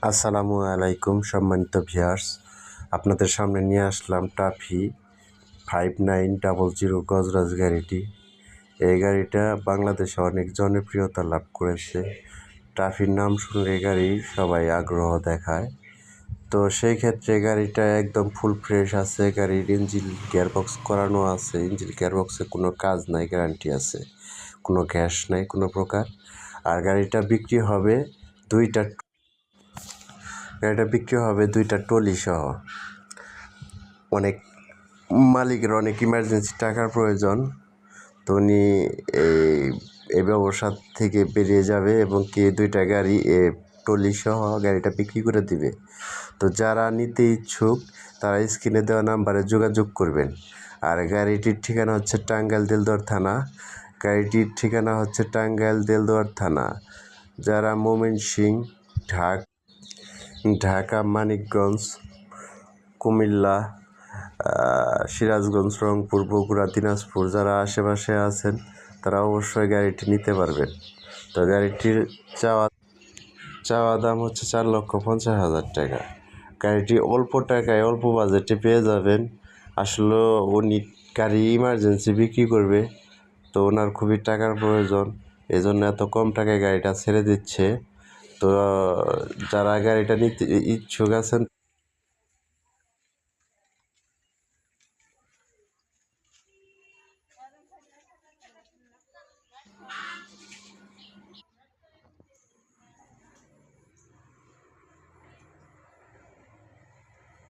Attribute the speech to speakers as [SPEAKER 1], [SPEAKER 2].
[SPEAKER 1] আসসালামু আলাইকুম সম্মানিত ভিউয়ার্স, আপনাদের সামনে নিয়ে আসলাম টাফি 5900 গজরাজ গাড়িটি। এই গাড়িটা বাংলাদেশে অনেক জনপ্রিয়তা লাভ করেছে। টাফির নাম শুনলে গাড়ি সবাই আগ্রহ দেখায়। তো সেই ক্ষেত্রে গাড়িটা একদম ফুল ফ্রেশ আছে। গাড়ির ইঞ্জিন গিয়ারবক্স করানো আছে। ইঞ্জিন গিয়ারবক্সে কোনো কাজ নাই, গ্যারান্টি আছে। কোনো গ্যাস নাই কোনো প্রকার। আর গাড়িটা বিক্রি হবে দুইটা ট্রলি সহ। অনেক মালিকের অনেক ইমার্জেন্সি টাকার প্রয়োজন, তো উনি এই ব্যবসা থেকে বেরিয়ে যাবে এবং দুইটা গাড়ি ট্রলি সহ গাড়িটা বিক্রি করে দিবে। তো যারা নিতে ইচ্ছুক তারা স্ক্রিনে দেওয়া নাম্বারে যোগাযোগ করবেন। আর গাড়িটির ঠিকানা হচ্ছে টাঙ্গাইল দেলদুয়ার থানা। যারা ময়মনসিংহ, ঢাকা, মানিকগঞ্জ, কুমিল্লা, সিরাজগঞ্জ, রংপুর, বগুড়া, দিনাজপুর যারা আশেপাশে আছেন তারা অবশ্যই গাড়িটি নিতে পারবেন। তো গাড়িটির চাওয়া দাম হচ্ছে 4,50,000 টাকা। গাড়িটি অল্প টাকায় অল্প বাজেটে পেয়ে যাবেন। আসলে উনি গাড়ি ইমার্জেন্সি বিক্রি করবে, তো ওনার খুবই টাকার প্রয়োজন, এই জন্য এত কম টাকায় গাড়িটা ছেড়ে দিচ্ছে। তো যারা গাড়িটা নিতে ইচ্ছুক আছেন